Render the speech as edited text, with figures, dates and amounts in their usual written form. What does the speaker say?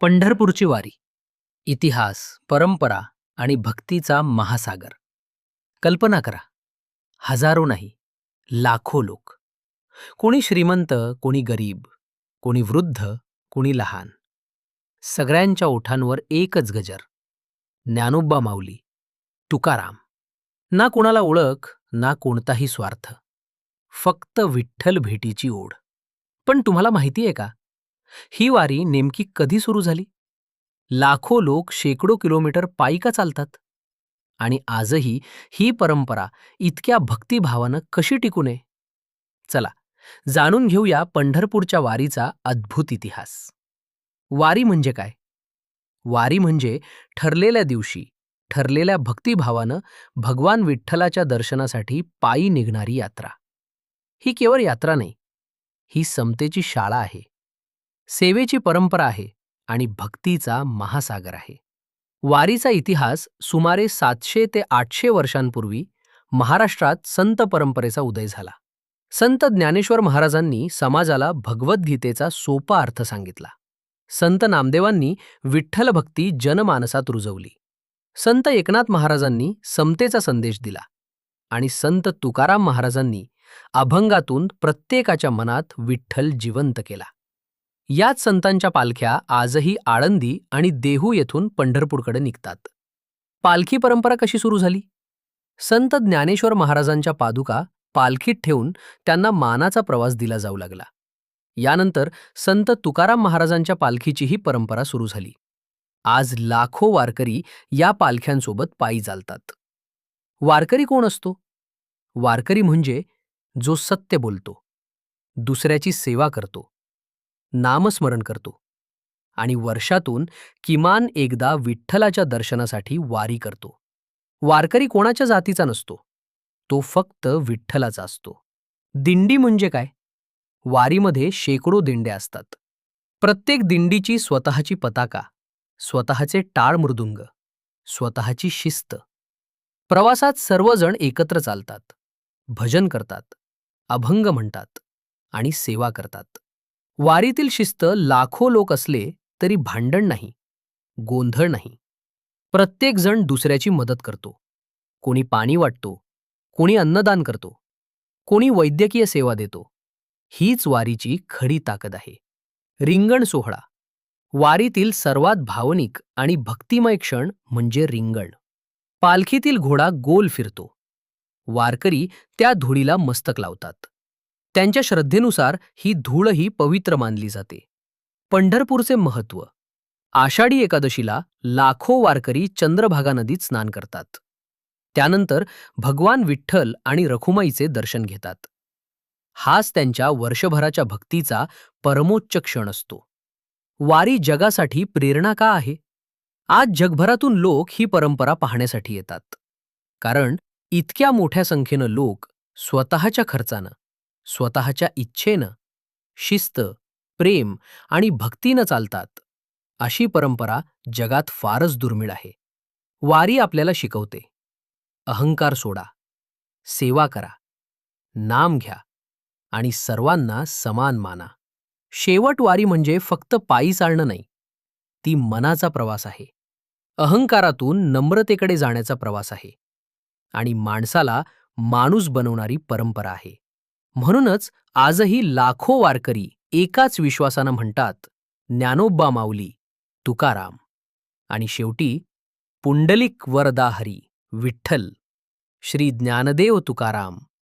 पंढरपूरची वारी. इतिहास, परंपरा आणि भक्तीचा महासागर. कल्पना करा, हजारो नाही, लाखो लोक. कोणी श्रीमंत, कोणी गरीब, कोणी वृद्ध, कोणी लहान. सगळ्यांच्या ओठांवर एकच गजर, ज्ञानोबा माऊली, तुकाराम. ना कोणाला ओळख, ना कोणताही स्वार्थ, फक्त विठ्ठल भेटीची ओढ. पण तुम्हाला माहिती आहे का, ही वारी नेमकी कधी सुरू झाली? लाखो लोक शेकडो किलोमीटर पायी का चालतात? आणि आजही ही परंपरा इतक्या भक्तिभावानं कशी टिकू नये? चला, जाणून घेऊया पंढरपूरच्या वारीचा अद्भुत इतिहास. वारी म्हणजे काय? वारी म्हणजे ठरलेल्या दिवशी, ठरलेल्या भक्तिभावानं भगवान विठ्ठलाच्या दर्शनासाठी पायी निघणारी यात्रा. ही केवळ यात्रा नाही, ही समतेची शाळा आहे, सेवेची परंपरा आहे आणि भक्तीचा महासागर आहे. वारीचा इतिहास सुमारे 700 ते 800 वर्षांपूर्वी महाराष्ट्रात संत परंपरेचा उदय झाला. संत ज्ञानेश्वर महाराजांनी समाजाला भगवद्गीतेचा सोपा अर्थ सांगितला. संत नामदेवांनी विठ्ठल भक्ती जनमानसात रुजवली. संत एकनाथ महाराजांनी समतेचा संदेश दिला आणि संत तुकाराम महाराजांनी अभंगातून प्रत्येकाच्या मनात विठ्ठल जिवंत केला. याच संतांच्या पालख्या आजही आळंदी आणि देहू येथून पंढरपूरकडे निघतात. पालखी परंपरा कशी सुरू झाली? संत ज्ञानेश्वर महाराजांच्या पादुका पालखीत ठेवून त्यांना मानाचा प्रवास दिला जाऊ लागला. यानंतर संत तुकाराम महाराजांच्या पालखीचीही परंपरा सुरू झाली. आज लाखो वारकरी या पालख्यांसोबत पायी चालतात. वारकरी कोण असतो? वारकरी म्हणजे जो सत्य बोलतो, दुसऱ्याची सेवा करतो, नामस्मरण करतो आणि वर्षातून किमान एकदा विठ्ठलाच्या दर्शनासाठी वारी करतो. वारकरी कोणाच्या जातीचा नसतो, तो फक्त विठ्ठलाचा असतो. दिंडी म्हणजे काय? वारीमध्ये शेकडो दिंड्या असतात. प्रत्येक दिंडीची स्वतःची पताका, स्वतःचे टाळ मृदुंग, स्वतःची शिस्त. प्रवासात सर्वजण एकत्र चालतात, भजन करतात, अभंग म्हणतात आणि सेवा करतात. वारीतील शिस्त लाखो लोक असले तरी भांडण नाही, गोंधळ नाही. प्रत्येक जण दुसऱ्याची मदत करतो. कोणी पाणी वाटतो, कोणी अन्नदान करतो, कोणी वैद्यकीय सेवा देतो. हीच वारीची खरी ताकद आहे. रिंगण सोहळा. वारीतील सर्वात भावनिक आणि भक्तिमय क्षण म्हणजे रिंगण. पालखीतील घोडा गोल फिरतो. वारकरी त्या धुळीला मस्तक लावतात. त्यांच्या श्रद्धेनुसार ही धूळही पवित्र मानली जाते. पंढरपूरचे महत्त्व. आषाढी एकादशीला लाखो वारकरी चंद्रभागा नदीत स्नान करतात. त्यानंतर भगवान विठ्ठल आणि रखुमाईचे दर्शन घेतात. हाच त्यांच्या वर्षभराच्या भक्तीचा परमोच्च क्षण असतो. वारी जगासाठी प्रेरणा का आहे? आज जगभरातून लोक ही परंपरा पाहण्यासाठी येतात. कारण इतक्या मोठ्या संख्येनं लोक स्वतःच्या खर्चानं, स्वतःच्या इच्छेनं, शिस्त, प्रेम आणि भक्तीनं चालतात. अशी परंपरा जगात फारच दुर्मिळ आहे. वारी आपल्याला शिकवते, अहंकार सोडा, सेवा करा, नाम घ्या आणि सर्वांना समान माना. शेवट वारी म्हणजे फक्त पायी चालणं नाही, ती मनाचा प्रवास आहे. अहंकारातून नम्रतेकडे जाण्याचा प्रवास आहे आणि माणसाला माणूस बनवणारी परंपरा आहे. म्हणूनच आजही लाखो वारकरी एकाच विश्वासानं म्हणतात, ज्ञानोबा माऊली, तुकाराम आणि शेवटी पुंडलिक वरदा हरी, विठ्ठल. श्री ज्ञानदेव तुकाराम